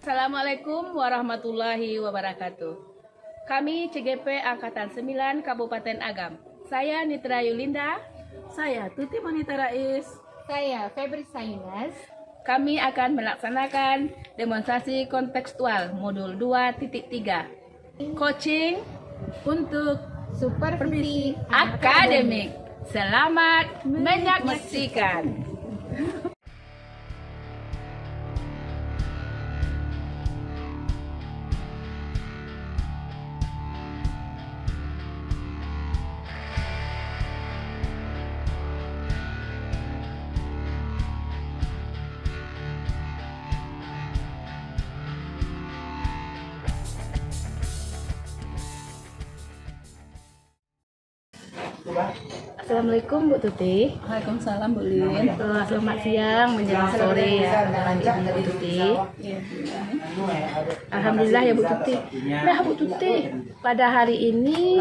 Assalamualaikum warahmatullahi wabarakatuh. Kami CGP Angkatan 9 Kabupaten Agam. Saya Nitra Yulinda. Saya Tuti Monita Rais. Saya Febri Sainas. Kami akan melaksanakan demonstrasi kontekstual modul 2.3. Coaching Untuk Supervisi akademik. Selamat menyaksikan. Assalamualaikum Bu Tuti. Waalaikumsalam Bu Lin. Selamat siang menjelang sore ya Bu Tuti. Alhamdulillah ya Bu Tuti. Nah Bu Tuti, pada hari ini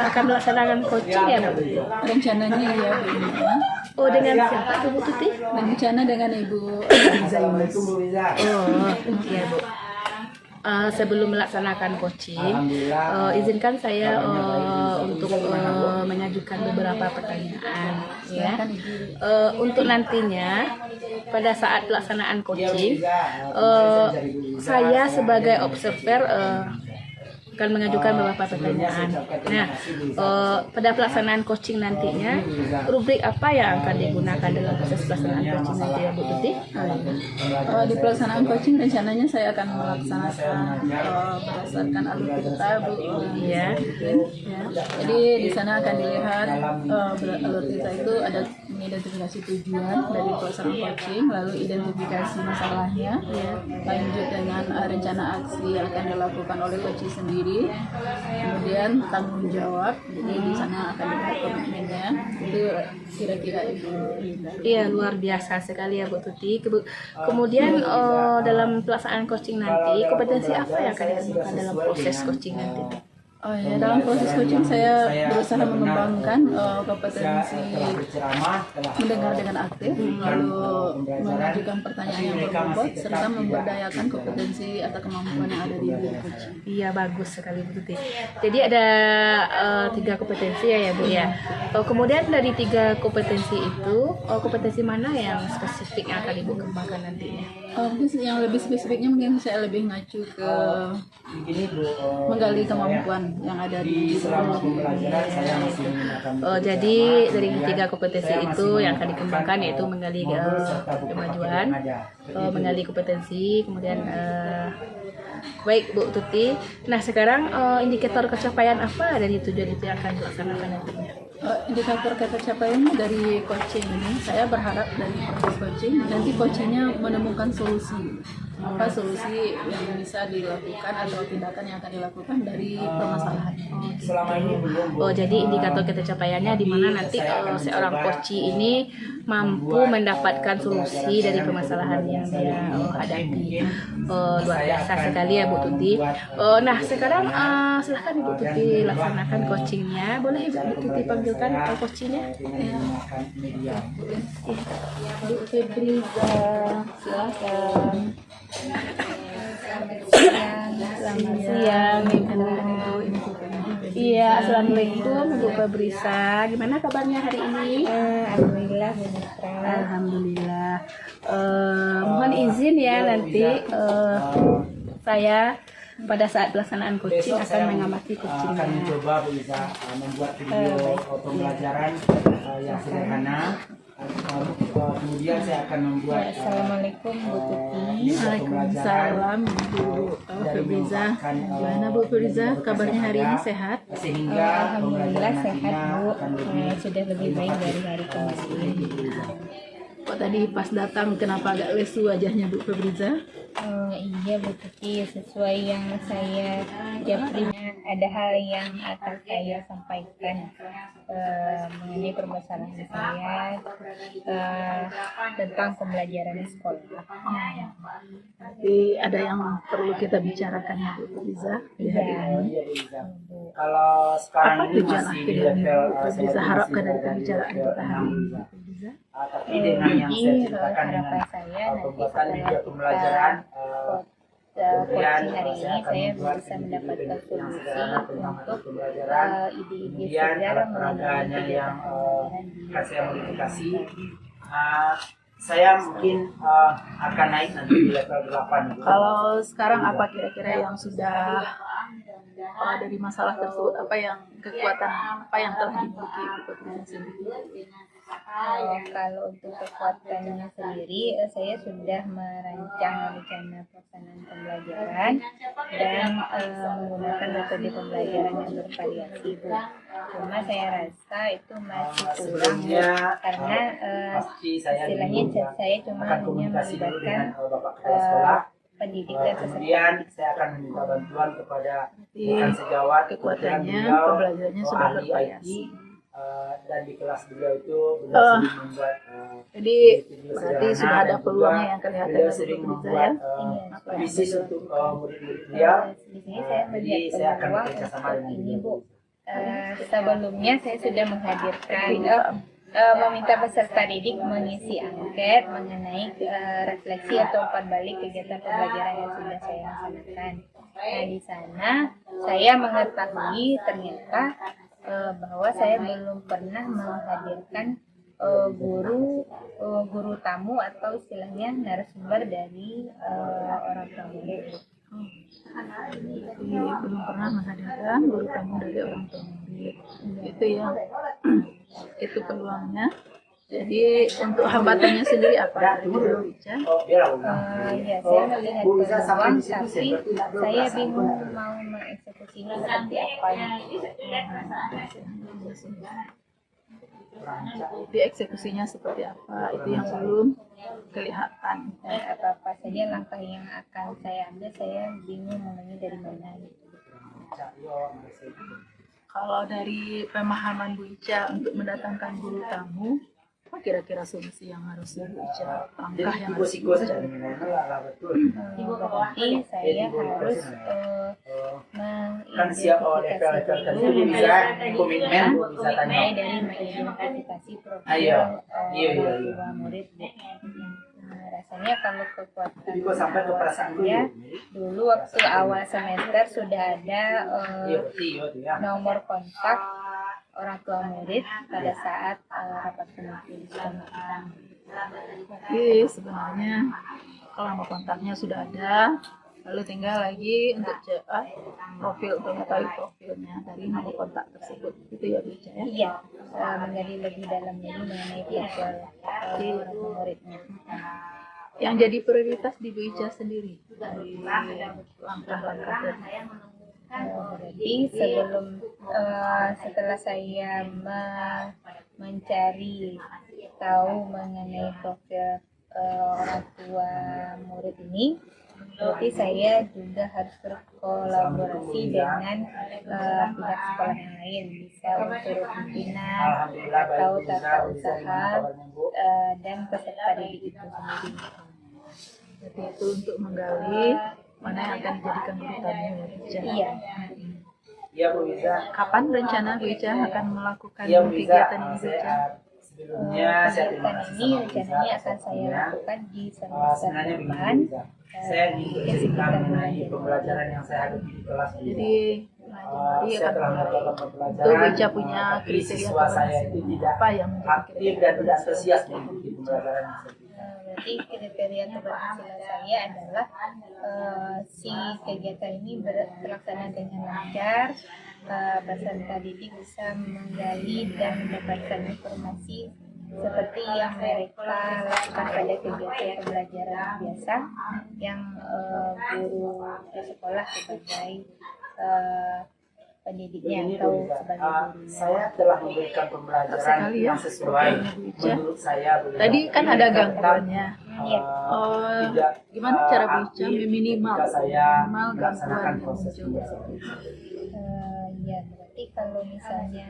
akan melaksanakan coaching ya Bu? Rencananya ya Bu Lin. Oh, dengan siapa tuh Bu Tuti? Rencana dengan Ibu Zaimas. Oh iya Bu. Sebelum melaksanakan coaching, izinkan saya untuk mengajukan beberapa pertanyaan ya. Untuk nantinya pada saat pelaksanaan coaching, saya sebagai observer akan mengajukan beberapa pertanyaan. Nah, pada pelaksanaan coaching nantinya, rubrik apa yang akan digunakan dalam proses pelaksanaan coaching nanti ya Bu Tuti? Di pelaksanaan coaching rencananya saya akan melaksanakan berdasarkan alur kita Bu. Iya. Ya. Jadi di sana akan dilihat alur kita itu ada mengidentifikasi tujuan dari pelaksanaan coaching, lalu identifikasi masalahnya, lanjut dengan rencana aksi yang akan dilakukan oleh coaching sendiri, kemudian tanggung jawab. Jadi di sana akan dilihat komitmennya. Itu kira-kira Ibu. Iya, luar biasa sekali ya Bu Tuti. Kemudian dalam pelaksanaan coaching nanti, kompetensi apa yang akan ditemukan dalam proses coaching nanti? Oh ya, dalam proses coaching saya berusaha mengembangkan kompetensi mendengar dengan aktif, lalu mengajukan pertanyaan yang berbobot, serta memberdayakan kompetensi atau kemampuan yang ada di diri coaching. Iya, bagus sekali Bu Tuti. Jadi ada 3 kompetensi ya Bu ya. Kemudian dari 3 kompetensi itu, kompetensi mana yang spesifik yang akan Ibu kembangkan nantinya? Yang lebih spesifiknya mungkin saya lebih ngacu ke menggali kemampuan yang ada di jadi dari 3 kompetensi itu yang akan dikembangkan yaitu menggali kemajuan, menggali kompetensi, kemudian baik Bu Tuti. Nah sekarang indikator pencapaian apa dari tujuan itu yang akan dilaksanakan nantinya? Indikator capaian dari coaching ini, saya berharap dari proses coaching nanti coachingnya menemukan solusi, apa solusi yang bisa dilakukan atau tindakan yang akan dilakukan dari permasalahan. Oh jadi indikator pencapaiannya di mana nanti seorang coach ini mampu mendapatkan solusi dari permasalahan yang dia hadapi. Luar biasa sekali ya Bu Tuti. Nah sekarang silahkan Ibu Tuti laksanakan coachingnya. Boleh Ibu Tuti panggilkan coachingnya? Bu Febriza, silakan. Selamat siang Ibu. Iya, assalamualaikum Bu Febriza. Gimana kabarnya hari ini? Alhamdulillah Bu Nitra. Alhamdulillah. Mohon izin ya nanti saya pada saat pelaksanaan coaching akan mengamati coachingnya. Akan mencoba bisa membuat video pembelajaran yang sederhana. Kemudian saya akan membuat Assalamualaikum Bu Tuti. Waalaikumsalam Bu Febriza. Gimana Bu Febriza? Kabarnya hari ini sehat? sehingga Alhamdulillah sehat Bu. akan lebih Sudah lebih baik dari hari kemarin. Kok tadi pas datang kenapa agak lesu wajahnya Bu Febriza? Iya Bu Tuti, sesuai yang saya japri, ada hal yang akan saya sampaikan mengenai permasalahan saya tentang pembelajaran di sekolah. Tapi ada yang perlu kita bicarakan ya Bu Febriza di hari ini. kalau sekarang Apa ini tujuan masih di akhir yang level Bu Febriza harapkan dari pembicaraan kita hari ini Bu Febriza? tapi dengan yang saya ceritakan dengan harapan saya nanti pembuatan setelah video kita pembelajaran coaching hari ini saya bisa mendapatkan solusi untuk ide-ide segar mengenai kegiatan pembelajaran di akan saya modifikasi. Saya mungkin akan naik nanti di level 8 gitu. Kalau sekarang apa kira-kira yang sudah dari masalah tersebut, apa yang kekuatan apa yang telah dimiliki Ibu Patricia sendiri? Kalau untuk kekuatannya sendiri, saya sudah merancang rencana pelaksanaan pembelajaran dan menggunakan metode pembelajaran yang bervariasi, Bu. Cuma saya rasa itu masih kurang, Bu, karena istilahnya saya cuma hanya melibatkan pendidik dan peserta Kemudian didik. saya akan meminta bantuan kepada rekan sejawat. Kekuatannya Kebetulan pembelajarannya sudah ahli bervariasi. IT, dan di kelas beliau itu beliau sering membuat Jadi berarti sudah ada peluangnya yang kelihatan beliau dari sering Ibu membuat Patricia. bisnis untuk murid-murid beliau. Di sini saya Jadi melihat saya akan peluang bekerja sama untuk dengan ini, beliau. Bu. Sebelumnya saya sudah menghadirkan meminta peserta didik mengisi angket mengenai refleksi atau umpan balik kegiatan pembelajaran yang sudah saya laksanakan. Nah, di sana saya mengetahui ternyata bahwa saya belum pernah menghadirkan guru tamu atau istilahnya narasumber dari orang tua murid. Jadi belum pernah menghadirkan guru tamu dari orang tua murid. Itu yang itu peluangnya. Jadi untuk hambatannya sendiri apa? Ibu Ica? Ya, saya melihat peluang, tapi saya bingung mau mengeksekusinya seperti apa. Dieksekusinya seperti apa? Itu yang belum kelihatan. Dan apa-apa saja langkah yang akan saya ambil, saya bingung mulainya dari mana. Kalau dari pemahaman Bu Ica untuk mendatangkan guru tamu, apa kira-kira solusi yang harus Bu Ica, langkah yang harus Bu Ica? Berarti saya harus Kan siap level-level tertentu bisa komitmen, bisa tanya. mulai dari mengidentifikasi profil Iya. orang tua murid. Rasanya kalau kekuatan Jadi kok sampai ke perasaan saya, dulu waktu awal semester sudah ada nomor kontak orang tua murid pada saat rapat penutupan. Jadi sebenarnya kalau nomor kontaknya sudah ada, lalu tinggal lagi untuk profil, untuk mengetahui profilnya dari nomor kontak tersebut. Itu ya Bu Ica ya? Iya, menggali lebih dalam lagi mengenai profil orang tua muridnya. Yang jadi prioritas di Bu Ica sendiri dari langkah-langkah tadi. Berarti setelah saya mencari tahu mengenai profil orang tua murid ini, berarti saya juga harus berkolaborasi dengan pihak sekolah yang lain, bisa unsur pimpinan atau tata usaha dan peserta didik itu sendiri. Jadi itu untuk menggali mana yang akan dijadikan guru tamu ya Bu Ica. Iya. Iya Bu Ica. Kapan rencana Bu Ica akan melakukan Iya Bu Ica. kegiatan ini Bu Ica? Sebelumnya saya terima Kegiatan kasih ini sama Bu Ica rencananya akan atas saya waktunya. lakukan di semester Sebenarnya begini depan. Bu Ica. Saya ingin bercerita mengenai pembelajaran yang saya hadapi di kelas Bu Ica. Jadi Januari Saya akan telah mulai. melakukan Itu pembelajaran, Bu Ica punya tapi kriteria siswa saya itu tidak apa yang menjadi aktif kriteria dan tidak antusias mengikuti pembelajaran tersebut. Berarti kriteria keberhasilan saya adalah si kegiatan ini terlaksana dengan lancar, peserta didik bisa menggali dan mendapatkan informasi seperti yang mereka lakukan pada kegiatan pembelajaran biasa yang guru di sekolah sebagai pendidiknya Begini, atau Bu Ica. sebagai gurunya. Saya telah memberikan pembelajaran Sekali ya. yang sesuai Bu Ica. menurut saya. Bu Ica. Tadi kan ada Tentang, gangguannya. Iya. tidak, Gimana cara Bu Ica aktif minimal ketika saya minimal melaksanakan gangguan yang proses muncul? pembelajaran. Ya, berarti kalau misalnya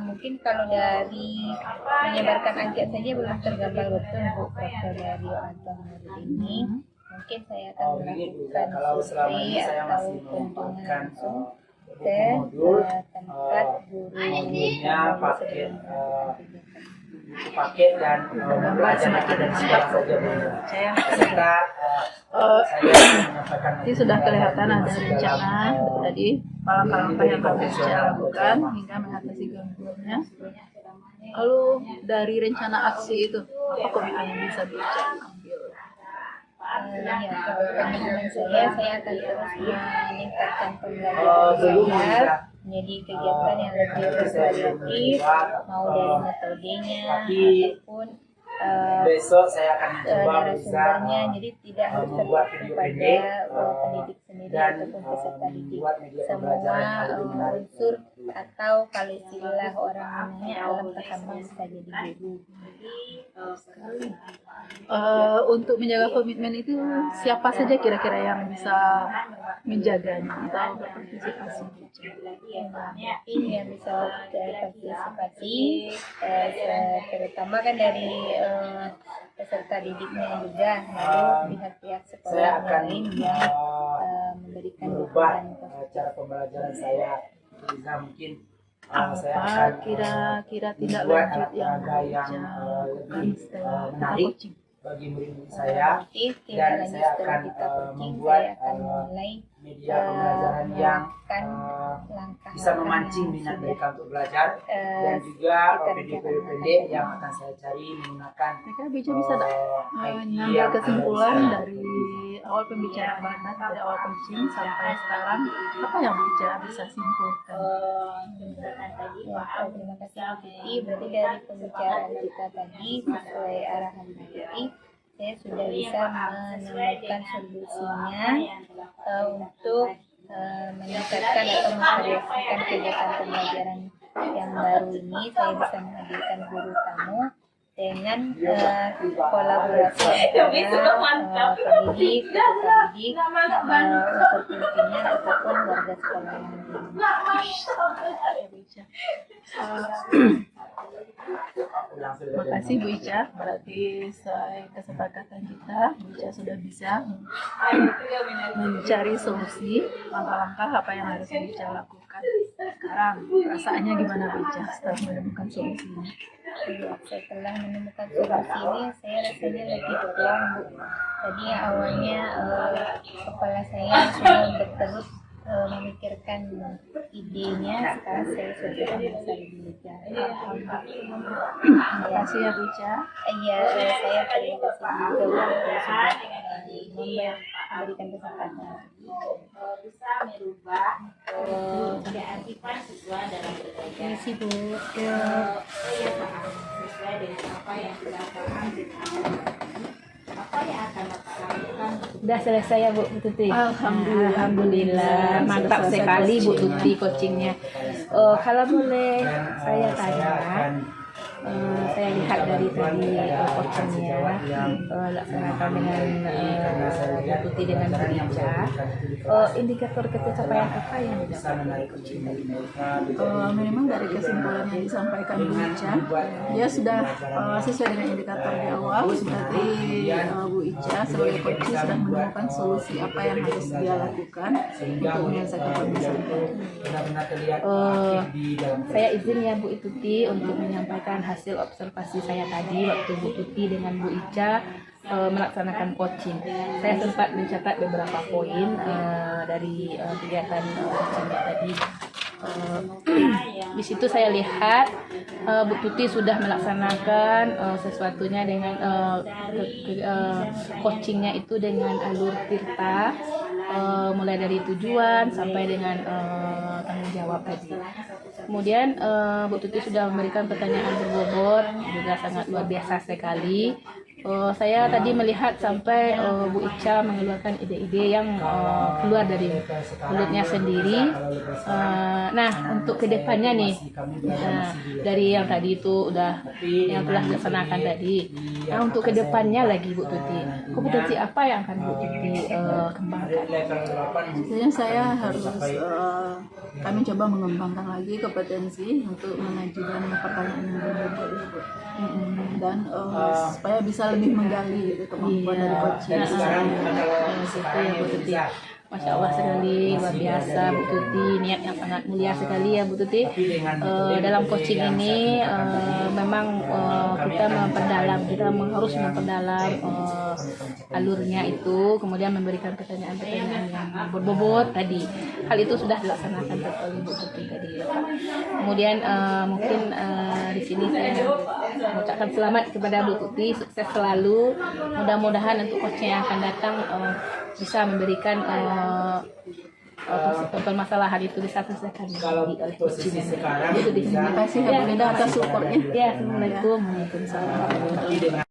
mungkin kalau dari menyebarkan angket saja belum tergambar betul Bu profil dari orang tua murid ini. Mungkin saya akan Begini Bu Ica, melakukan kalau selama ini survei saya atau masih kunjungan menempatkan langsung buku ke modul, tempat guru modulnya pakai sebelum kegiatan. pakai dan belajar dengan sekolah saja Bu. Saya Serta saya menyampaikan Nanti sudah kelihatan ada rencana tadi langkah-langkah yang harus saya lakukan hingga mengatasi gangguannya. Lalu dari rencana aksi itu, apa komitmen yang bisa bicara ambil? Ya, kalau komitmen saya akan terus meningkatkan pembelajaran saya menjadi kegiatan yang lebih bervariatif, mau dari metodenya ataupun besok saya akan mencoba bisa narasumbernya, jadi tidak harus membuat terpaku video pada pendek pendidik sendiri dan ataupun peserta didik. membuat media Semua pembelajaran yang lebih menarik. unsur atau kalau istilah orang namanya alam takambang bisa jadi guru. Untuk menjaga komitmen itu siapa saja kira-kira yang bisa menjaganya atau berpartisipasi? Mungkin yang bisa berpartisipasi terutama kan dari peserta didiknya juga, lalu pihak-pihak sekolah Saya yang akan lain yang memberikan merubah dukungan. cara pembelajaran saya. Bisa mungkin saya akan Apa kira-kira tindak membuat lanjut yang alat-alat yang dilakukan lebih setelah kita menarik coaching? bagi murid-murid saya, Aktif, tindak dan lanjut saya setelah akan kita coaching, membuat saya akan mulai media pembelajaran yang langkah bisa memancing minat mereka untuk belajar, dan juga video-video pendek yang akan saya cari menggunakan Mereka bisa tak mengambil kesimpulan dari awal pembicaraan kita, dari awal coaching sampai sekarang, apa yang bisa simpulkan? Ya, terima kasih Bu Titi. Berarti dari pembicaraan kita tadi sesuai arahan Bu Titi, saya sudah bisa menemukan solusinya untuk meningkatkan atau memvariasikan kegiatan pembelajaran yang baru ini. Saya bisa menghadirkan guru tamu dengan kolaborasi antara pendidik, peserta didik, unsur pimpinan ataupun warga sekolah yang Terima kasih Bu Ica, berarti sesuai kesepakatan kita, Bu Ica sudah bisa mencari solusi, langkah-langkah apa yang harus Bu Ica lakukan. Sekarang perasaannya gimana Bu Ica setelah menemukan solusinya? Ya, setelah menemukan solusi ini, saya rasanya lebih plong Bu. Tadi awalnya kepala saya semua berterus memikirkan idenya, sekarang saya sudah bisa lebih lega. Terima kasih ya Bu Ica. Iya, saya terima kasih juga Bu sudah memberikan kesempatan. Bisa merubah kearifan siswa dalam belajar. Terima kasih Bu. Iya Pak, sesuai dengan apa yang kita paham apa yang akan Bapak lakukan. Udah selesai ya Bu Tuti? Alhamdulillah. Alhamdulillah, mantap Selesai sekali Bu coaching. Tuti coachingnya. Kalau boleh saya tanya, saya lihat dari tadi coachingnya laksanakan dengan Bu Tuti dengan Bu Ica. Indikator kecapaian apa yang bisa didapat? menarik kucing dari mereka. Memang dari kesimpulan yang disampaikan Bu Ica, dia sudah sesuai dengan indikator di awal, berarti Bu Ica sebagai coach sudah menemukan solusi apa yang harus dia lakukan untuk menyelesaikan permasalahan. Benar-benar terlihat aktif di dalam Saya izin ya Bu Tuti untuk menyampaikan hasil observasi saya tadi waktu Bu Tuti dengan Bu Ica melaksanakan coaching. Saya sempat mencatat beberapa poin dari kegiatan coachingnya tadi. Di situ saya lihat Bu Tuti sudah melaksanakan sesuatunya dengan coachingnya itu dengan alur tirta, mulai dari tujuan sampai dengan tanggung jawab tadi. Kemudian Bu Tuti sudah memberikan pertanyaan berbobot, juga sangat luar biasa sekali. Saya tadi melihat sampai Bu Ica mengeluarkan ide-ide yang keluar dari mulutnya sendiri. Nah, untuk kedepannya nih, dari yang tadi itu udah yang telah dilaksanakan tadi. Nah, untuk kedepannya lagi Bu Tuti, kompetensi apa yang akan Bu Tuti kembangkan? Sebenarnya saya harus kami coba mengembangkan lagi kompetensi untuk mengajukan pertanyaan yang berbeda dan supaya bisa lebih menggali gitu, kemampuan dari coaching. Gitu ya Bu Tuti. Masya Allah sekali, luar biasa Bu Tuti, niat yang sangat mulia sekali ya Bu Tuti. Dalam coaching ini memang kita memperdalam, harus memperdalam alurnya itu, kemudian memberikan pertanyaan-pertanyaan yang berbobot tadi. Hal itu sudah dilaksanakan oleh Bu Tuti tadi ya Pak. Kemudian mungkin di sini saya mengucapkan selamat kepada Bu Tuti, sukses selalu. Mudah-mudahan untuk coaching yang akan datang bisa memberikan permasalahan itu bisa selesaikan Kalau posisi sekarang Terima kasih ya Bu Nida atas supportnya. ya. Assalamualaikum. Waalaikumsalam. tapi dengan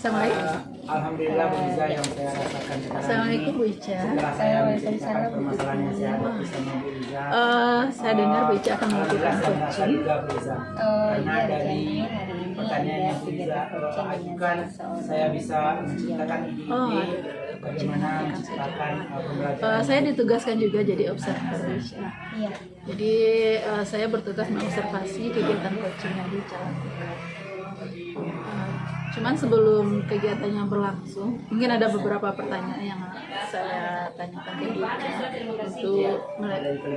Assalamualaikum. Alhamdulillah Bu Iza yang saya rasakan sekarang Assalamualaikum Bu ini, Ica. setelah saya menceritakan permasalahan yang saya hadapi sama Bu Iza, Saya dengar Bu Ica akan melakukan alhamdulillah saya merasa coaching. lega Bu Iza. Karena Iya, dari hari ini pertanyaan yang Bu Iza ajukan, saya bisa menciptakan ide-ide bagaimana menciptakan pembelajaran. Saya ditugaskan juga jadi observer Bu Ica. Iya. Jadi saya bertugas mengobservasi kegiatan coaching yang dijalankan. Cuman sebelum kegiatannya berlangsung, mungkin ada beberapa pertanyaan yang saya tanyakan ke Bu Ica untuk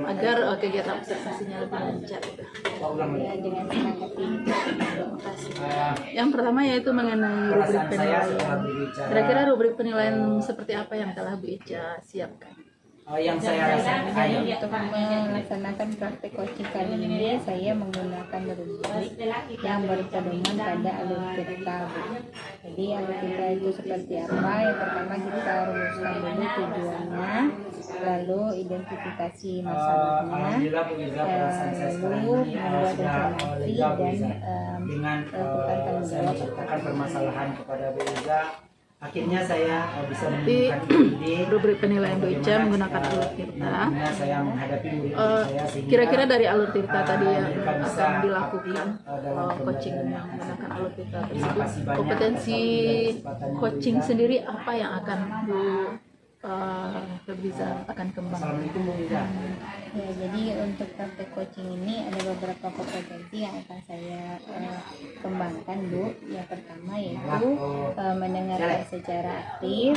agar kegiatan observasinya lebih lancar. Ya, dengan semangat ini. Terima kasih. Yang pertama yaitu mengenai rubrik Perasaan saya setelah penilaian. berbicara, Kira-kira rubrik penilaian seperti apa yang telah Bu Ica siapkan? yang saya rasakan Untuk melaksanakan praktek coaching kali ini, saya menggunakan rubrik yang berpedoman pada alur cerita. Jadi alur cerita itu seperti apa? Yang pertama kita rumuskan dulu tujuannya, lalu identifikasi masalahnya, Alhamdulillah Bu Iza, perasaan saya sekarang lalu ini membuat sudah informasi lega Bu dan Iza. Dengan melakukan tanggung saya jawab. menciptakan permasalahan kepada Bu Iza, akhirnya saya bisa Di menemukan ide rubrik penilaian Bu Ica menggunakan alur tirta. bagaimana saya menghadapi murid-murid saya sehingga Kira-kira dari alur tirta tadi yang mereka bisa akan dilakukan dalam coaching pembelajaran. yang menggunakan alur tirta Terima tersebut, kasih banyak kompetensi atas kesempatannya, coaching Bu Iza. sendiri apa yang akan Bu Febriza akan kembangkan? Assalamualaikum Bu Iza. Ya, jadi untuk praktek coaching ini ada beberapa kompetensi yang akan saya kembangkan, Bu. Yang pertama yaitu mendengarkan secara aktif.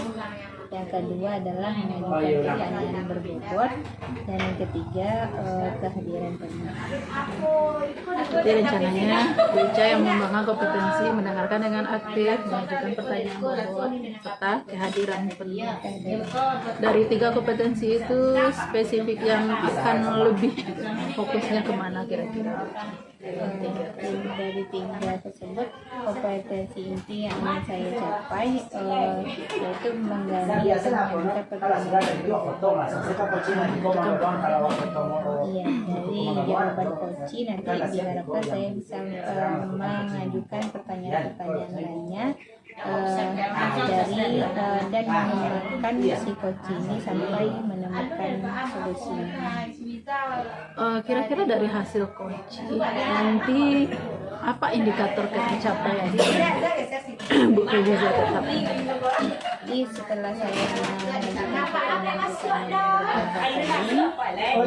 Yang kedua adalah mengajukan pertanyaan yang berbobot. Dan yang ketiga kehadiran peminat. Jadi rencananya Bu Ica yang mengembangkan kompetensi mendengarkan dengan aktif, mengajukan pertanyaan bobot, serta kehadiran peminat. Dari 3 kompetensi itu spesifik yang akan lebih fokusnya kemana kira-kira? Dari 3 tersebut, kompetensi inti yang ingin saya capai yaitu menggali atau mengajukan pertanyaan. Iya, dari jawaban coaching nanti diharapkan saya bisa mengajukan pertanyaan-pertanyaan lainnya dari dan mengembangkan si coaching ini sampai menemukan solusinya. Kira-kira dari hasil coaching nanti apa indikator ketercapaian Bu Febriza tetap? Jadi setelah saya mengajukan pertanyaan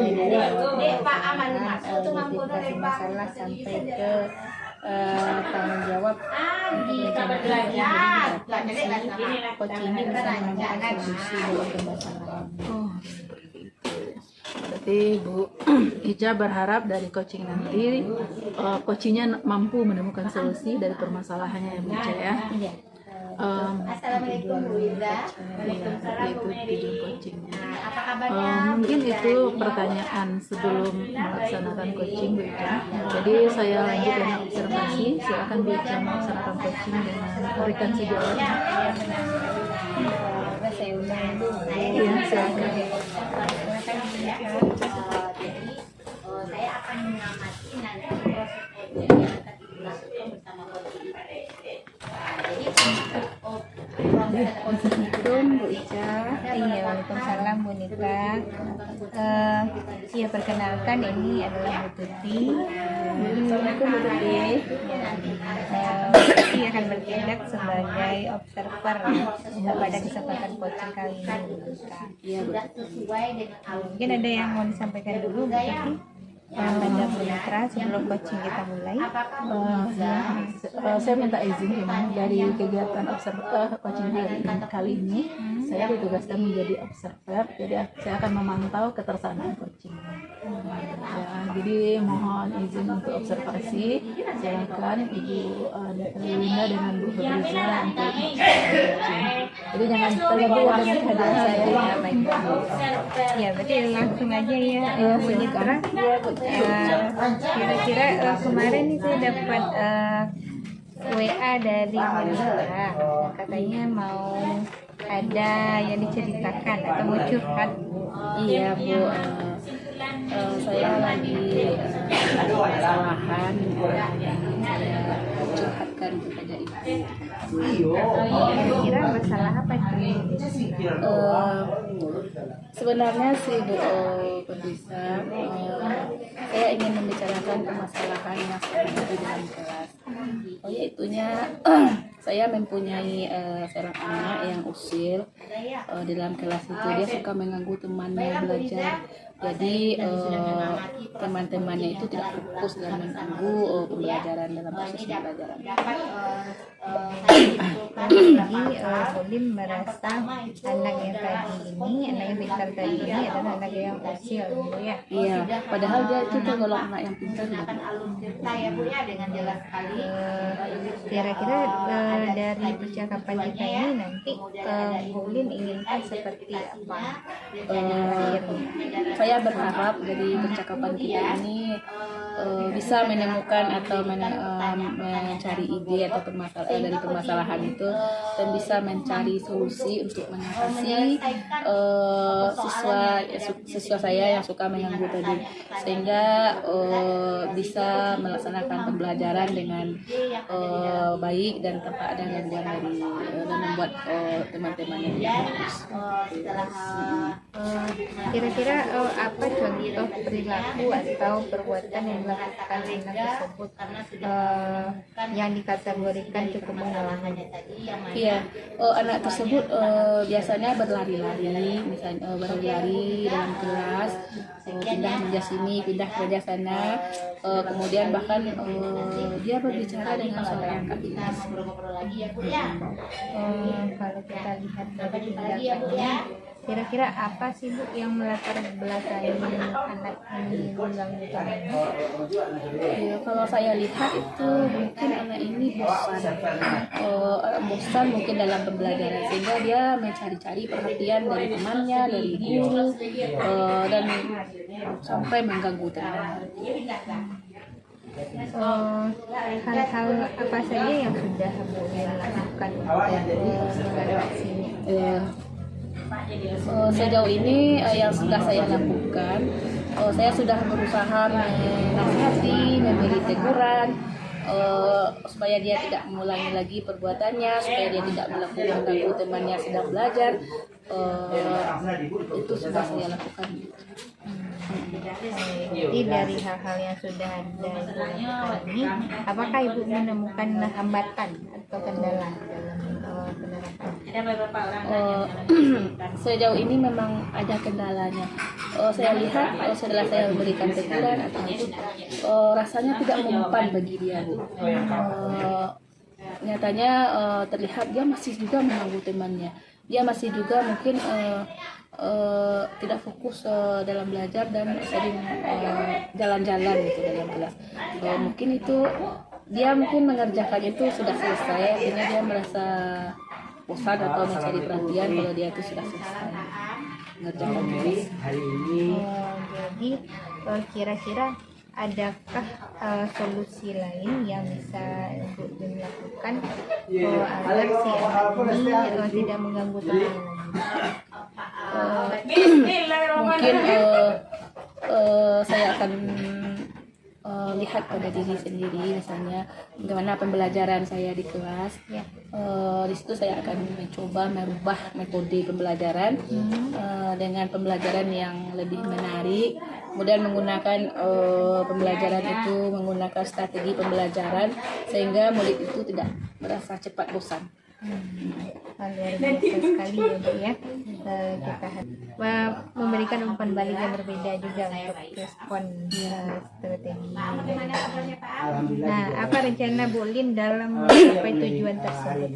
ini, identifikasi masalah sampai ke tanggung jawab coaching ini bisa menemukan solusi dari permasalahan. Oh, seperti itu. Berarti Bu Ica berharap dari coaching nanti coachingnya mampu menemukan solusi dari permasalahannya ya Bu Ica ya. Iya. Assalamualaikum Bu Iza. Itu tujuan coachingnya. Apa kabarnya? Mungkin itu pertanyaan sebelum melaksanakan coaching Bu Ica. Jadi saya lanjut dengan observasi. Silakan Bu Ica melaksanakan coaching dengan berikan sejawat. Saya undang dulu. Iya, silakan. Jadi saya akan mengamati nanti proses coaching yang akan dilakukan bersama coach Ica. Jadi proses coaching itu Assalamualaikum Bu Ica. Iya, waalaikumsalam Bu Nita. Iya, perkenalkan perkenalkan, ini adalah Bu Tuti. Assalamualaikum Bu Tuti. Tuti akan bertindak sebagai observer pada kesempatan coaching kali ini. Iya Bu. sesuai dengan alur Mungkin ada yang mau disampaikan dulu Bu Tuti? Anda Putra sebelum coaching kita mulai. Saya minta izin ini dari kegiatan coaching kali ini. Saya ditugaskan menjadi observer, jadi saya akan memantau ketersanaan coaching. Ya, jadi mohon izin untuk observasi. Silakan Ibu Linda dengan Bu Febrizia untuk coaching. Jadi jangan terganggu dengan kehadiran saya. Ya, baik. Ya, berarti langsung aja ya, Bu Mitra. Kira-kira kemarin nih saya dapat WA dari Mitra, katanya mau ada yang diceritakan atau mau curhat. Iya Bu, saya lagi ada kesalahan yang saya curhatkan kepada Ibu. Kira-kira masalah apa nih? Sebenarnya sih Bu Febrizia, saya ingin membicarakan permasalahan yang terjadi dalam kelas. Yaitunya saya mempunyai seorang anak yang usil. Di dalam kelas itu dia suka mengganggu temannya belajar. Jadi teman-temannya itu tidak fokus dalam mengganggu pembelajaran dalam proses pembelajaran. Jadi Bolim merasa anak yang tadi ini, anak yang pintar tadi ini adalah anak yang usil, gitu ya. Iya, padahal dia itu tergolong anak yang pintar. alur cerita ya Bu ya dengan jelas sekali. Kira-kira dari percakapan kita ini nanti Bolim inginkan seperti apa? Saya berharap dari percakapan kita ini bisa menemukan atau mencari ide atau dari permasalahan itu dan bisa mencari solusi untuk mengatasi siswa saya yang suka mengganggu tadi, sehingga bisa melaksanakan pembelajaran dengan baik dan tanpa ada gangguan dari dan membuat teman-temannya tidak fokus. Kira-kira apa contoh perilaku atau perbuatan yang dilakukan anak tersebut yang dikategorikan cukup mengalami? Iya, anak tersebut biasanya berlari-lari, misalnya berlari dalam kelas, pindah meja sini, pindah meja sana, kemudian bahkan dia berbicara dengan suara yang keras. Kalau kita lihat dari tindakannya, kira-kira apa sih Bu yang melatar belakangi anak ini mengganggu temannya? Ya, kalau saya lihat itu mungkin anak ini bosan mungkin dalam pembelajaran, sehingga dia mencari-cari perhatian dari temannya, dari guru, dan sampai mengganggu teman. Hal-hal apa saja yang sudah Bu lakukan untuk mengatasinya? Sejauh ini yang sudah saya lakukan, saya sudah berusaha menasihati, memberi teguran, supaya dia tidak mengulangi lagi perbuatannya, supaya dia tidak mengganggu temannya sedang belajar. Itu sudah saya lakukan. Jadi dari hal-hal yang sudah ada dilakukan ini, apakah Ibu menemukan hambatan atau kendala dalam penerapan? Sejauh ini memang ada kendalanya. Saya lihat setelah saya memberikan teguran atau itu rasanya tidak mempan bagi dia, Bu. Nyatanya terlihat dia masih juga mengganggu temannya. Dia masih juga mungkin tidak fokus dalam belajar dan sering jalan-jalan gitu dalam kelas. Mungkin itu dia mungkin mengerjakannya itu sudah selesai, akhirnya dia merasa bosan atau mencari perhatian kalau dia itu sudah selesai mengerjakan tugas hari ini. Jadi kira-kira adakah solusi lain yang bisa untuk dilakukan agar si anak ini tidak mengganggu teman lagi? Mungkin saya akan lihat pada diri sendiri, misalnya bagaimana pembelajaran saya di kelas. Ya. Di situ saya akan mencoba merubah metode pembelajaran dengan pembelajaran yang lebih menarik, kemudian menggunakan pembelajaran itu, menggunakan strategi pembelajaran sehingga murid itu tidak merasa cepat bosan. Luar biasa sekali ya Bu ya. Kita memberikan umpan balik yang berbeda juga untuk respon strategi. Nah, apa rencana Bu Lin dalam mencapai tujuan tersebut?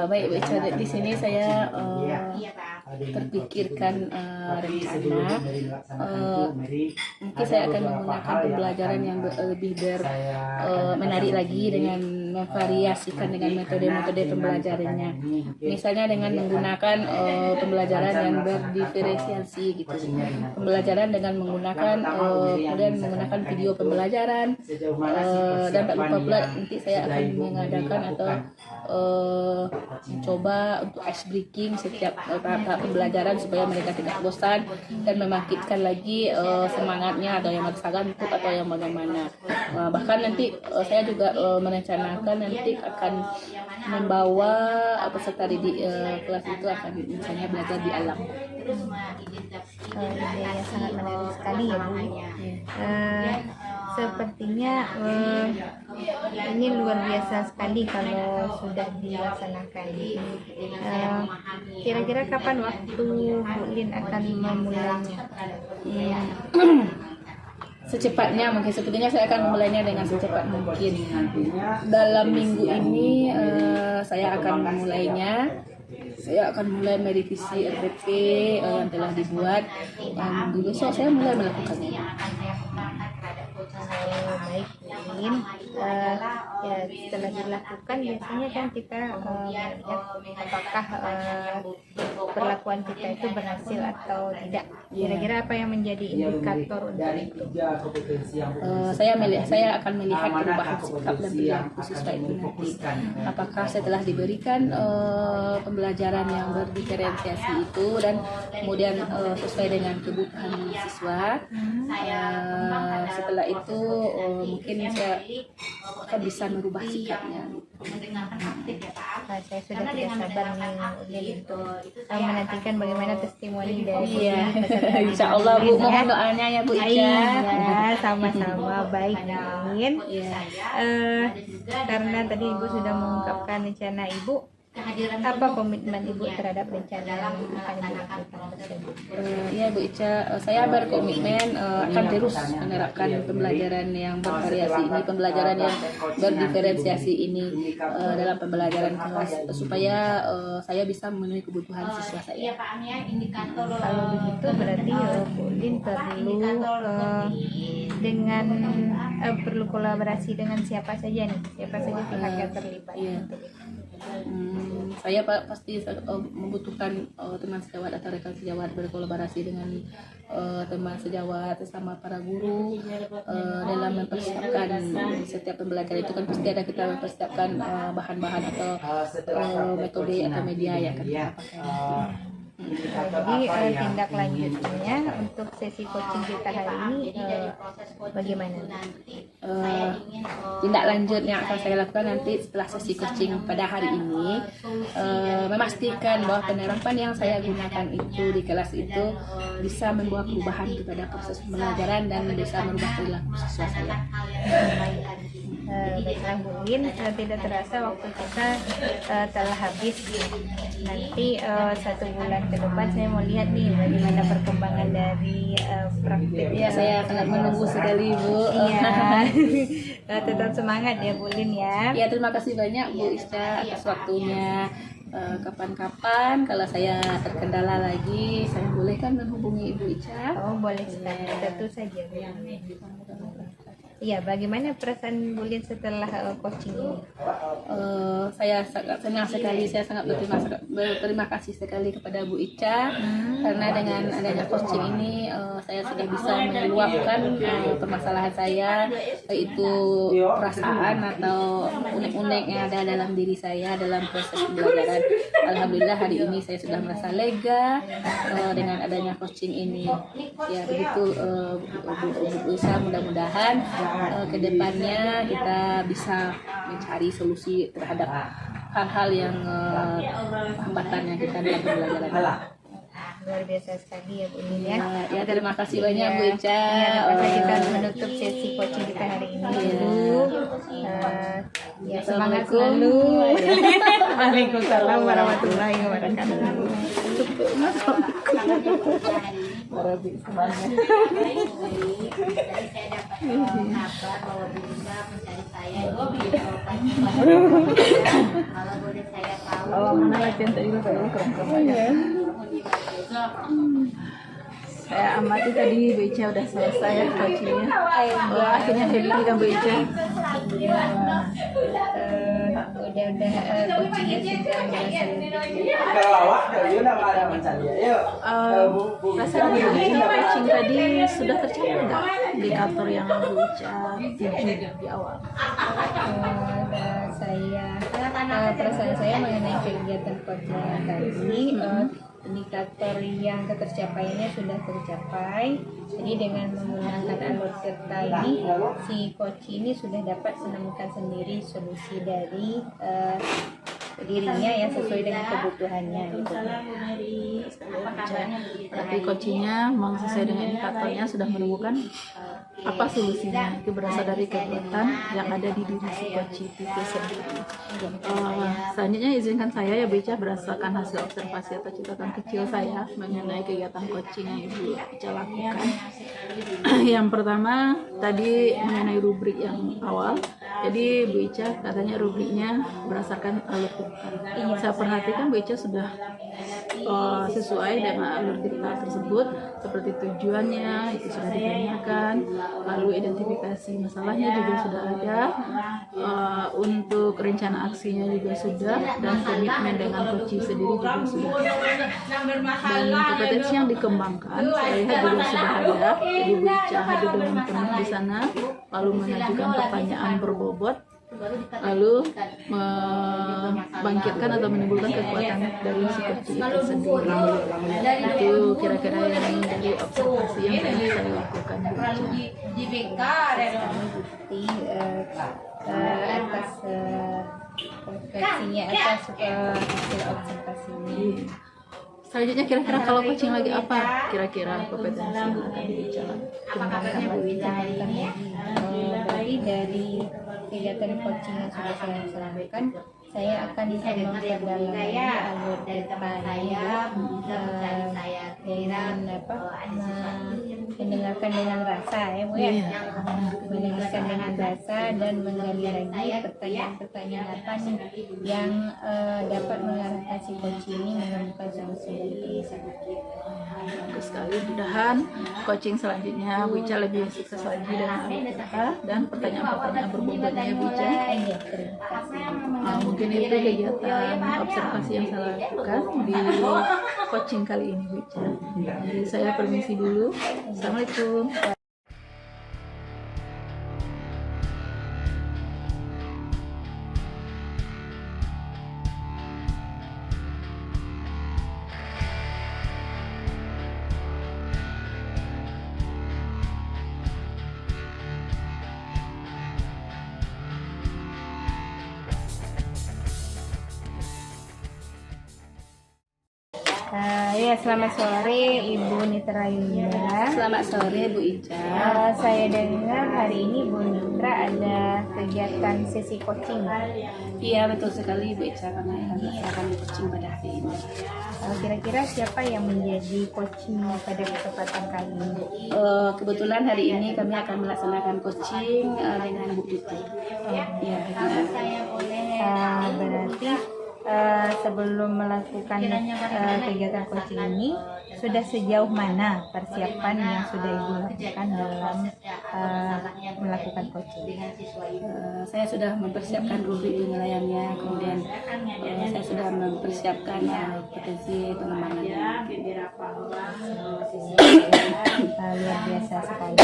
Baik Bu Ica, di sini saya terpikirkan rencana mungkin saya akan menggunakan pembelajaran yang lebih menarik lagi dengan memvariasikan dengan metode-metode pembelajarannya. Misalnya dengan menggunakan pembelajaran yang berdiferensiasi gitu. Pembelajaran dengan menggunakan kemudian menggunakan video pembelajaran dan tak lupa pula nanti saya akan mengadakan atau mencoba untuk ice breaking setiap tahap pembelajaran supaya mereka tidak bosan dan membangkitkan lagi semangatnya atau yang merasa gantuk atau yang bagaimana. Bahkan nanti saya juga merencanakan nanti akan membawa peserta didik kelas itu akan misalnya belajar di alam. Ide yang sangat menarik sekali ya Bu. Sepertinya ini luar biasa sekali kalau sudah dilaksanakan. Kira-kira kapan waktu Bu Lin akan memulainya? Secepatnya mungkin, sebetulnya saya akan memulainya dengan secepat mungkin. Dalam minggu ini saya akan memulainya. Saya akan mulai merevisi RPP yang telah dibuat. Minggu besok saya mulai melakukannya. Baik Bu Lin, ya setelah dilakukan biasanya kan kita melihat apakah perlakuan kita itu berhasil atau tidak. Kira-kira apa yang menjadi indikator untuk itu? Saya akan melihat perubahan sikap dan perilaku siswa itu nanti. Apakah setelah diberikan pembelajaran yang berdiferensiasi itu dan kemudian sesuai dengan kebutuhan siswa, setelah itu mungkin saya akan bisa merubah sikapnya. Saya sudah tidak sabar nih untuk menantikan bagaimana testimoni dari Insya Allah Bu, mohon doanya ya Bu Ica. Iya, sama-sama. Baik Lin. Karena tadi Ibu sudah mengungkapkan rencana Ibu, apa komitmen Ibu terhadap rencana yang akan dilakukan tersebut? Ya Bu Ica, saya berkomitmen akan terus menerapkan pembelajaran yang bervariasi ini, pembelajaran yang berdiferensiasi ini dalam pembelajaran kelas supaya saya bisa memenuhi kebutuhan siswa saya. Kalau begitu berarti Bu Lin perlu kolaborasi dengan siapa saja nih? Siapa saja pihak yang terlibat? Saya pasti membutuhkan teman sejawat atau rekan sejawat berkolaborasi dengan teman sejawat sesama para guru dalam mempersiapkan setiap pembelajaran itu kan pasti ada kita mempersiapkan bahan-bahan atau metode atau media yang akan kita pakai. Jadi tindak lanjutnya untuk sesi coaching kita hari ini bagaimana? Tindak lanjut yang akan saya lakukan nanti setelah sesi coaching pada hari ini memastikan bahwa penerapan yang saya gunakan itu di kelas itu bisa membawa perubahan kepada proses pembelajaran dan bisa merubah perilaku siswa saya. Baiklah Bu Lin, tidak terasa waktu kita telah habis. Nanti 1 bulan ke depan saya mau lihat nih bagaimana perkembangan dari praktik. Ya, saya sangat menunggu sekali Bu. Iya. Tetap semangat ya Bu Lin ya. Ya, terima kasih banyak Bu Ica atas waktunya. Kapan-kapan kalau saya terkendala lagi, saya boleh kan menghubungi Ibu Ica? Oh boleh sekali, tentu saja. Iya, bagaimana perasaan Bu Lin setelah coaching ini? Saya sangat senang sekali, saya sangat berterima kasih sekali kepada Bu Ica karena dengan adanya coaching ini saya sudah bisa meluapkan permasalahan saya, yaitu perasaan atau unek-unek yang ada dalam diri saya dalam proses pembelajaran. Alhamdulillah hari ini saya sudah merasa lega dengan adanya coaching ini. Ya begitu Bu Ica, mudah-mudahan kedepannya kita bisa mencari solusi terhadap hal-hal yang hambatan yang kita dalam pembelajaran. luar biasa sekali ya Bu Nin ya. Ya, terima kasih banyak Bu Ica. Ya, dapat kita menutup sesi coaching kita hari ini dulu. Ya, semangat selalu. Waalaikumsalam warahmatullahi wabarakatuh. Lebih semangat. Tadi saya dapat kabar bahwa Bu Linda mencari saya. Kalau boleh saya tahu. Kalau mana latihan tadi lu kayak keren-keren ya. Saya amati tadi Bu Ica udah selesai ya coachingnya. Akhirnya happy kan Bu Ica? Udah coachingnya sudah berasa lebih. Kalau awak dari udah ada mencari ya. Rasanya Bu Ica coaching tadi sudah tercapai nggak indikator yang Bu Ica tuju di awal? Perasaan saya mengenai kegiatan coaching tadi, indikator yang ketercapaiannya sudah tercapai. Jadi dengan menggunakan alur tadi, si coach ini sudah dapat menemukan sendiri solusi dari dirinya yang sesuai dengan kebutuhannya gitu. Berarti coachingnya memang sesuai dengan indikatornya sudah menemukan apa solusinya. Itu berasal dari kekuatan yang ada di diri si coach itu sendiri. Selanjutnya izinkan saya ya Bu Ica berdasarkan hasil observasi atau catatan kecil saya mengenai kegiatan coaching yang Ibu Ica lakukan. Yang pertama tadi mengenai rubrik yang awal. Jadi Bu Ica katanya rubriknya berdasarkan alur cerita. Saya perhatikan Bu Ica sudah sesuai dengan alur cerita tersebut, seperti tujuannya itu sudah ditanyakan, lalu identifikasi masalahnya juga sudah ada, untuk rencana aksinya juga sudah, dan komitmen dengan coaching sendiri juga sudah ada. Dan kompetensi yang dikembangkan saya lihat juga sudah ada. Jadi Bu Ica hadir dengan penuh di sana, lalu mengajukan pertanyaan berbobot, lalu membangkitkan atau menimbulkan kekuatan dari si coaching itu sendiri. Itu kira-kira yang dari observasi yang saya lakukan Bu Ica. Bukti atas refleksinya atas hasil observasinya. Selanjutnya kira-kira kalau coaching lagi apa kira-kira kompetensi yang akan dibicara kembangkan lagi? Berarti dari kegiatan coaching yang sudah saya lakukan, saya akan memperdalam alur depannya dengan mendengarkan dengan rasa ya Bu ya, mendengarkan dengan rasa dan menggali lagi pertanyaan-pertanyaan apa nih yang dapat mengarahkan si coaching ini menemukan solusi dari permasalahan. Bagus sekali, mudah-mudahan coaching selanjutnya Bu Ica lebih sukses lagi dengan alur cerita dan pertanyaan-pertanyaan berbobotnya Bu Ica. Iya, terima kasih. Mungkin itu kegiatan observasi yang saya lakukan di coaching kali ini Bu Ica. Jadi saya permisi dulu. Assalamualaikum. Ya, selamat sore Ibu Nitra Yunda. Selamat sore Bu Ica. Saya dengar hari ini Bu Nitra ada kegiatan sesi coaching. Iya betul sekali Bu Ica, karena akan coaching pada hari ini. Kira-kira siapa yang menjadi coaching pada kesempatan kali ini? Kebetulan hari ini kami akan melaksanakan coaching dengan Bu Tuti. Iya. Berarti sebelum melakukan kegiatan coaching ini sudah sejauh mana persiapan yang sudah Ibu lakukan dalam melakukan coaching? Saya sudah mempersiapkan rubrik penilaiannya, kemudian saya sudah mempersiapkan potensi pengembangannya. Luar biasa sekali.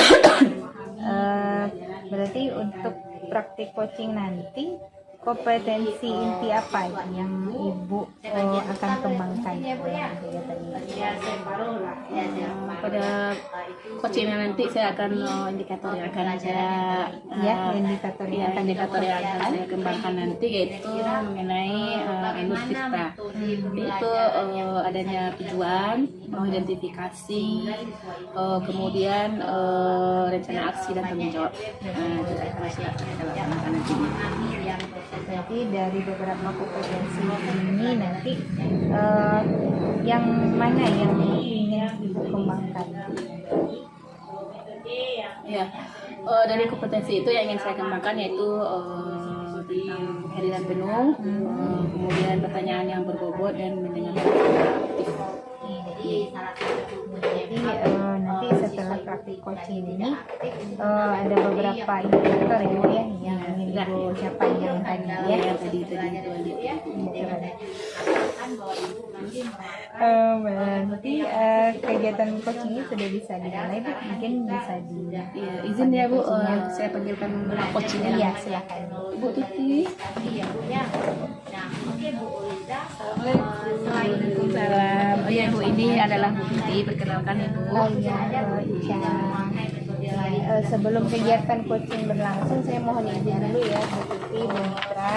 Berarti untuk praktik coaching nanti kompetensi inti apa yang Ibu akan kembangkan dalam kegiatan ini? Pada coaching nanti saya akan indikator yang akan saya Indikator yang akan indikator yang akan saya kembangkan nanti yaitu mengenai Elusista. Itu adanya tujuan, identifikasi, kemudian rencana aksi dan tanggung jawab. Itu akan saya laksanakan nanti. Berarti dari beberapa kompetensi ini nanti yang mana yang ingin Ibu kembangkan? Ya, dari kompetensi itu yang ingin saya kembangkan yaitu tentang kehadiran penuh, kemudian pertanyaan yang berbobot dan mendengarkan aktif. Jadi nanti setelah praktik coaching ini ada beberapa indikator ya Bu ya yang ingin Ibu capai yang tadi ya. Tadi itu Berarti kegiatan coaching ini sudah bisa dimulai Bu, mungkin bisa di izin ya Bu, saya panggilkan coachnya. Iya silakan. Bu Tuti. Waalaikumsalam. Oh ya Bu, ini adalah Bu Tuti, perkenalkan Ibu. Oh iya, Ica. Sebelum kegiatan coaching berlangsung, saya mohon izin dulu ya Bu Tuti, Bu Mitra.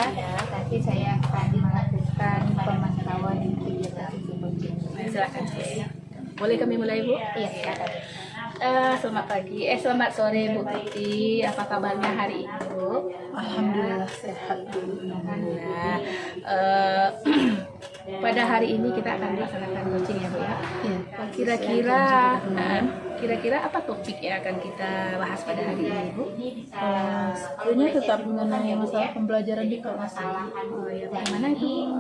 Nanti saya akan melakukan pemantauan di kegiatan coaching. Silakan. Boleh kami mulai Bu? Iya, silakan. Selamat pagi, selamat sore Bu Tuti. Apa kabarnya hari ini Bu? Alhamdulillah sehat. Alhamdulillah. Pada hari ini kita akan melaksanakan coaching ya Bu ya. Iya. Kira-kira apa topik yang akan kita bahas pada hari ini Bu? Sebenarnya tetap mengenai masalah pembelajaran di kelas. Bagaimana itu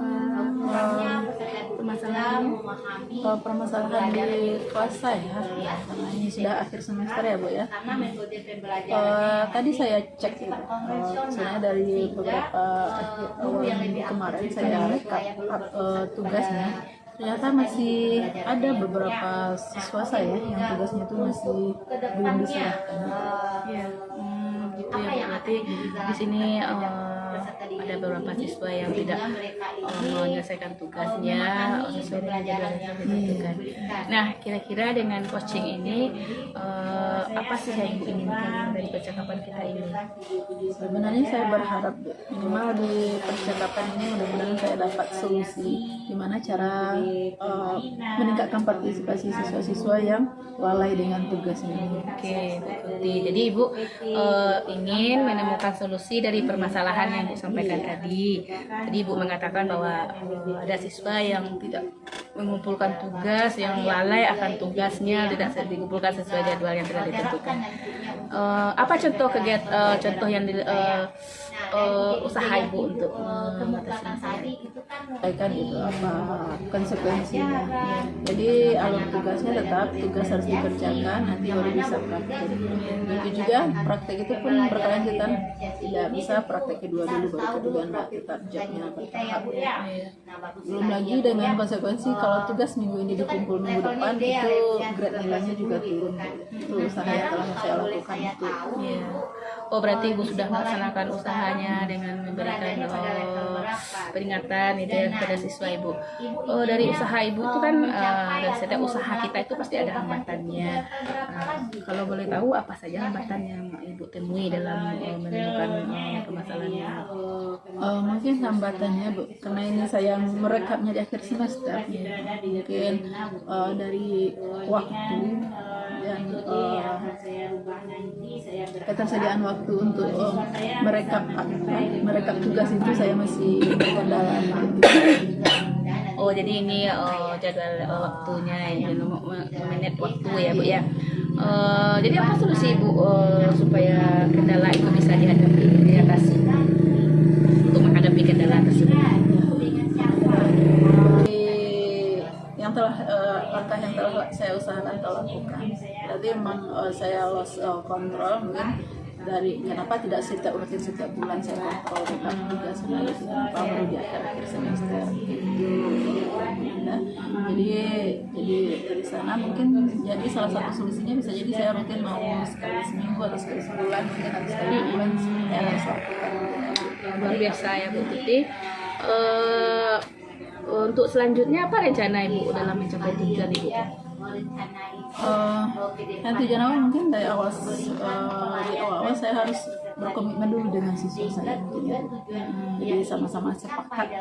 permasalahannya? Permasalahan di kelas saya, karena ini sudah akhir semester ya Bu ya. Tadi saya cek sebenarnya dari beberapa awal minggu kemarin saya rekap tugasnya. Ternyata masih ada beberapa siswa saya yang tugasnya itu masih belum diserahkan. Gitu ya, berarti di sini ada beberapa siswa yang tidak menyelesaikan tugasnya sesuai dengan jadwal yang sudah ditentukan. Nah, kira-kira dengan coaching ini apa sih yang Ibu inginkan dari percakapan kita ini? Sebenarnya saya berharap minimal di percakapan ini mudah-mudahan saya dapat solusi gimana cara meningkatkan partisipasi siswa-siswa yang lalai dengan tugas ini. Oke, Bu Tuti. Jadi Ibu ingin menemukan solusi dari permasalahan yang Ibu sampaikan tadi. Tadi Ibu mengatakan bahwa ada siswa yang tidak mengumpulkan tugas, yang lalai akan tugasnya, tidak dikumpulkan sesuai jadwal yang telah ditentukan. Apa contoh contoh yang usaha Ibu untuk mengatasi masalah ini? Kan itu apa konsekuensinya. Jadi alur tugasnya tetap tugas harus dikerjakan, nanti baru bisa praktek. Begitu juga praktek itu pun berkelanjutan, tidak bisa praktek kedua dulu baru kedua, enggak, tetap jobnya bertahap. Belum lagi dengan konsekuensi kalau tugas minggu ini dikumpul minggu depan itu grade nilainya juga turun. Itu usaha yang telah saya lakukan itu. Oh, berarti Ibu sudah melaksanakan usahanya dengan memberikan peringatan itu ya kepada siswa Ibu. Oh, dari usaha Ibu itu kan dari setiap usaha kita itu pasti ada hambatannya. Kalau boleh tahu apa saja hambatan yang Ibu temui dalam menemukan permasalahannya? Mungkin hambatannya Bu, karena ini saya merekapnya di akhir semester, mungkin dari waktu dan ketersediaan waktu untuk merekap tugas itu saya masih berkendala. Oh, jadi ini jadwal waktunya ya, menit waktu ya Bu ya. Jadi apa solusi Ibu supaya kendala itu bisa diatasi untuk menghadapi kendala tersebut? Yang telah langkah yang telah saya usahakan atau lakukan, berarti memang saya lost control mungkin dari kenapa tidak setiap rutin setiap bulan saya kontrol rekap tugas itu kenapa baru di akhir semester gitu. Nah, jadi dari sana mungkin jadi salah satu solusinya bisa jadi saya rutin mau sekali seminggu atau sekali sebulan mungkin atau sekali bulan saya harus lakukan. Luar biasa ya Bu Tuti. Untuk selanjutnya apa rencana Ibu dalam mencapai tujuan Ibu? Yang tujuan awal mungkin dari awal di awal saya harus berkomitmen dulu dengan siswa saya mungkin ya. Jadi sama-sama sepakat.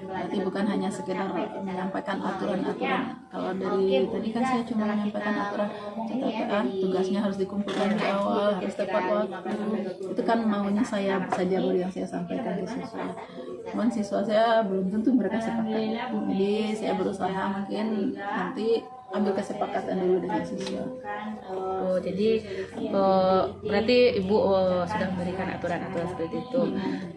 Berarti bukan hanya sekedar menyampaikan aturan-aturan. Kalau dari tadi kan saya cuma menyampaikan aturan TTPA, tugasnya harus dikumpulkan di awal, harus tepat waktu. Itu kan maunya saya saja baru yang saya sampaikan ke siswa. Cuman siswa saya belum tentu mereka sepakat. Jadi saya berusaha mungkin nanti ambil kesepakatan dulu dengan siswa. Oh, jadi berarti Ibu sudah memberikan aturan-aturan seperti itu.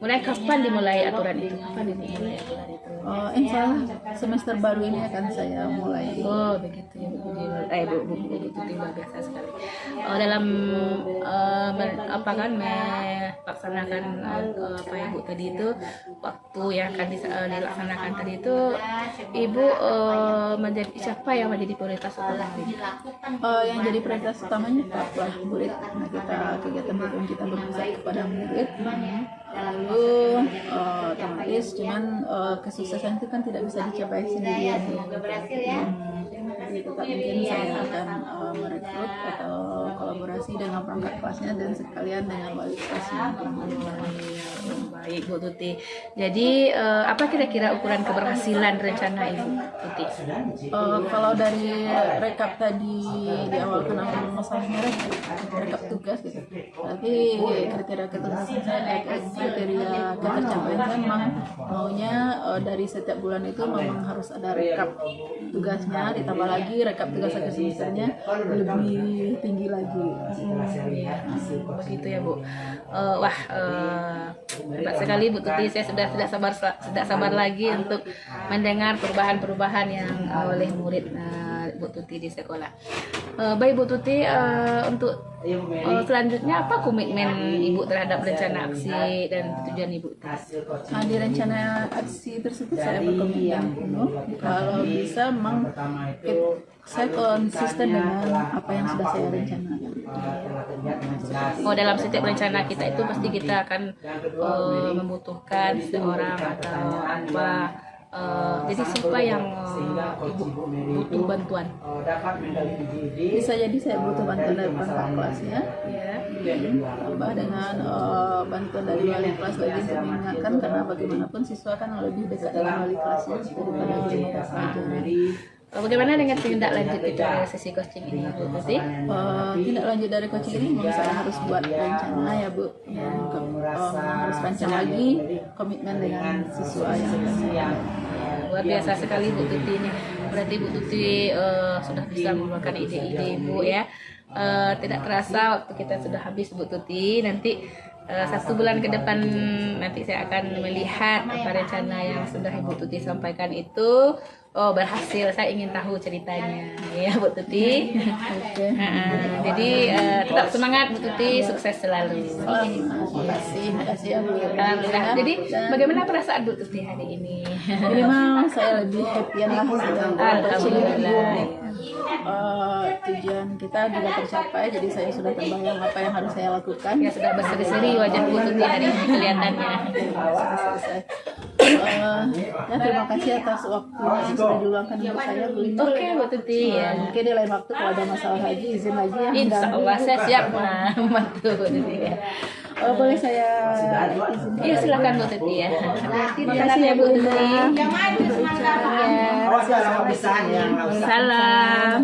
Mulai kapan dimulai aturan itu? Kapan dimulai aturan itu? Insya Allah semester baru ini akan saya mulai. Oh, begitu ya Bu. Bu Tuti luar biasa sekali. Dalam melaksanakan apa Ibu tadi itu, waktu yang akan dilaksanakan tadi itu, Ibu menjadi siapa yang menjadi prioritas utama Ibu? Yang jadi prioritas utamanya Pak murid. Nah, kegiatan rutin kita berpusat kepada murid. Lalu otomatis cuman kesuksesan itu kan tidak bisa dicapai sendirian. Jadi tetap mungkin saya akan merekrut atau kolaborasi dengan perangkat kelasnya dan sekalian dengan wali kelasnya. Baik Bu Tuti. Jadi apa kira-kira ukuran keberhasilan rencana Ibu Tuti? Kalau dari rekap tadi di awal kenapa masalahnya rekap tugas gitu. Berarti kriteria ketercapaian saya memang maunya dari setiap bulan itu memang harus ada rekap tugasnya, ditambah lagi rekap tugas akhir semesternya lebih tinggi lagi. Begitu ya Bu. Hebat sekali Bu Tuti. Saya sudah tidak sabar lagi untuk mendengar perubahan-perubahan yang oleh murid Bu Tuti di sekolah. Baik Bu Tuti, untuk selanjutnya apa komitmen Ibu terhadap rencana aksi dan tujuan Ibu? Di rencana aksi tersebut saya berkomitmen penuh kalau bisa memang saya konsisten dengan apa yang sudah saya rencanakan. Dalam setiap rencana kita itu pasti kita akan membutuhkan seorang atau apa. Jadi siapa yang Ibu butuh bantuan? Bisa jadi saya butuh bantuan dari perangkat kelasnya, tambah dengan bantuan dari wali kelas lagi untuk mengingatkan karena bagaimanapun siswa kan lebih dekat dengan wali kelasnya daripada guru pelajaran. Bagaimana dengan tindak lanjut itu dari sesi coaching ini Bu Tuti? Tindak lanjut dari coaching ini memang saya harus buat rencana ya Bu, harus rancang lagi komitmen dengan siswa yang lain. Luar biasa sekali Bu Tuti ini. Berarti Bu Tuti sudah bisa mengeluarkan ide-ide Bu ya. Tidak terasa waktu kita sudah habis Bu Tuti. Nanti 1 bulan ke depan nanti saya akan melihat apa rencana yang sudah Ibu Tuti sampaikan itu berhasil. Saya ingin tahu ceritanya ya Bu Tuti. Jadi tetap semangat Bu Tuti, sukses selalu. Terima kasih ya Bu. Alhamdulillah. Jadi bagaimana perasaan Bu Tuti hari ini? Ini mah saya lebih happy lah sedang Alhamdulillah. Tujuan kita juga tercapai, jadi saya sudah terbayang apa yang harus saya lakukan. Ya sudah berseri-seri wajah Bu Tuti hari ini kelihatannya. Selesai. Ya terima kasih atas waktu yang sudah diluangkan untuk saya Bu Linda. Oke Bu Tuti ya. Mungkin di lain waktu kalau ada masalah lagi izin lagi ya. Insya Allah saya siap membantu Bu Tuti ya. Boleh saya izin? Iya silakan Bu Tuti ya. Terima kasih ya Bu Linda. Salam.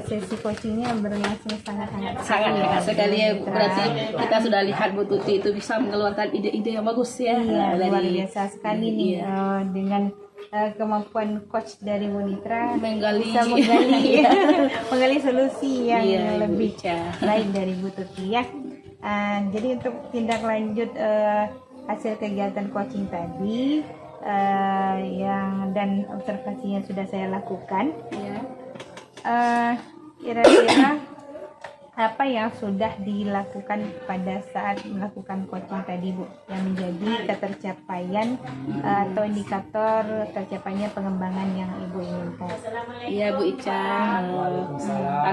Sesi coachingnya berlangsung sangat-sangat Sangat sekali ya. Berarti kita sudah lihat Bu Tuti itu bisa mengeluarkan ide-ide yang bagus ya. luar biasa sekali nih dengan kemampuan coach dari Monitra bisa menggali solusi yang lebih baik dari Bu Tuti ya. Jadi untuk tindak lanjut hasil kegiatan coaching tadi yang dan observasinya sudah saya lakukan. Kira-kira apa yang sudah dilakukan pada saat melakukan coaching tadi Bu, yang menjadi ketercapaian atau indikator tercapainya pengembangan yang Ibu inginkan? Iya Bu Ica,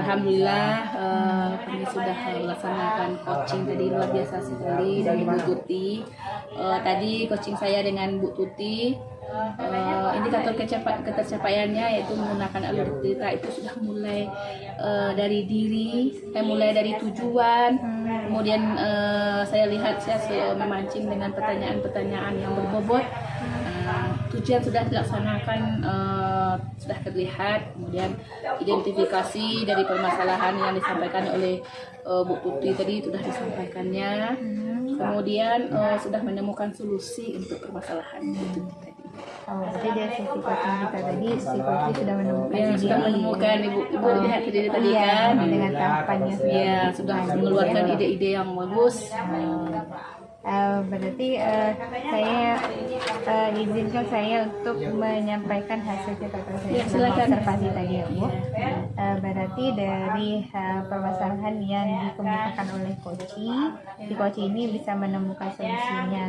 alhamdulillah kami sudah melaksanakan coaching tadi luar biasa sekali dari Bu Tuti. Tadi coaching saya dengan Bu Tuti, indikator ketercapaiannya yaitu menggunakan alur cerita itu sudah mulai dari diri, mulai dari tujuan, kemudian saya lihat saya memancing dengan pertanyaan-pertanyaan yang berbobot. Tujuan sudah dilaksanakan, sudah terlihat, kemudian identifikasi dari permasalahan yang disampaikan oleh Bu Tuti tadi sudah disampaikannya, kemudian sudah menemukan solusi untuk permasalahan Bu Tuti tadi. Oh, berarti dari sisi coaching kita tadi, sisi coaching sudah menemukan Ya, diri. sudah menemukan ibu lihat sendiri tadi Iya, kan. dengan tahapannya Ya, sudah mengeluarkan ide-ide yang bagus. Berarti saya izinkan saya untuk menyampaikan hasil catatan saya Ya, selama silakan. observasi tadi ya Bu. Berarti dari permasalahan yang dikemukakan oleh coaching, si coaching ini bisa menemukan solusinya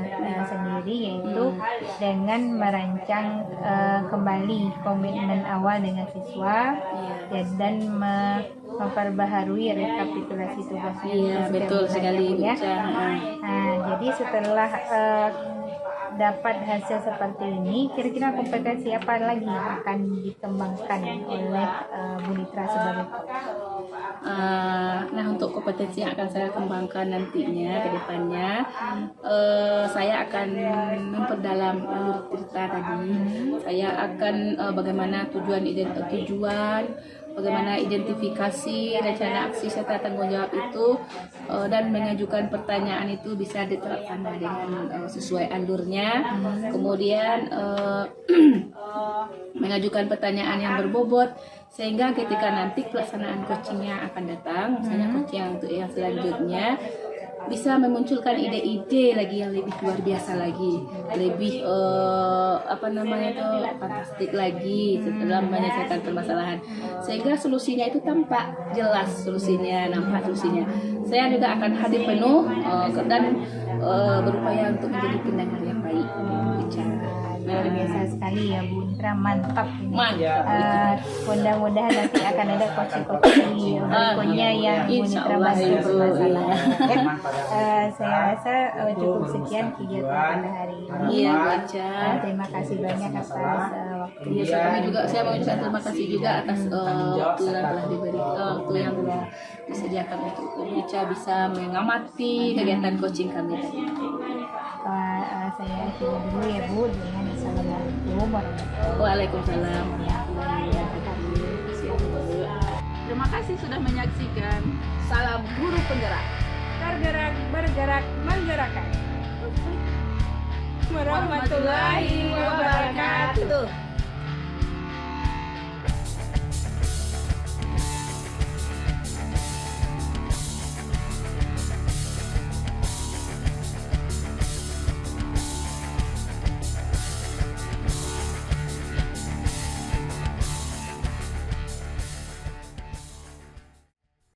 sendiri, yaitu dengan merancang kembali komitmen awal dengan siswa ya, dan memperbaharui rekapitulasi tugasnya. Iya, Itu betul setiap sekali bulan, Bu ya. Ica. Nah, jadi setelah dapat hasil seperti ini, kira-kira kompetensi apa lagi yang akan dikembangkan oleh Bu Nitra sebagai coach? Nah, untuk kompetensi yang akan saya kembangkan nantinya ke depannya, saya akan memperdalam alur cerita tadi. Saya akan bagaimana tujuan, bagaimana identifikasi rencana aksi serta tanggung jawab itu, dan mengajukan pertanyaan itu bisa diterapkan dengan sesuai alurnya. Kemudian mengajukan pertanyaan yang berbobot sehingga ketika nanti pelaksanaan coachingnya akan datang, misalnya coaching untuk yang selanjutnya, bisa memunculkan ide-ide lagi yang lebih luar biasa lagi, lebih fantastik lagi setelah menyelesaikan permasalahan, sehingga solusinya itu tampak jelas, nampak solusinya. Saya juga akan hadir penuh dan berupaya untuk menjadi pendengar yang baik, bicara. Luar biasa sekali ya Bu Nitra, mantap ini. Mantap. Mudah-mudahan nanti akan ada coaching-coaching berikutnya yang Bu Nitra Insyaallah, bantu Ibu. permasalahan. Saya rasa cukup sekian kegiatan pada hari ini. Iya, Bu Ica. Terima kasih banyak atas waktunya. Iya, saya mengucapkan terima kasih juga atas waktu yang telah diberi, waktu yang telah disediakan untuk Ica bisa mengamati kegiatan coaching kami tadi. Saya akhiri dulu ya Bu dengan Assalamualaikum warahmatullahi Waalaikumsalam. Terima kasih sudah menyaksikan Salam Guru Penggerak. Tergerak, bergerak, menggerakkan. Warahmatullahi wabarakatuh.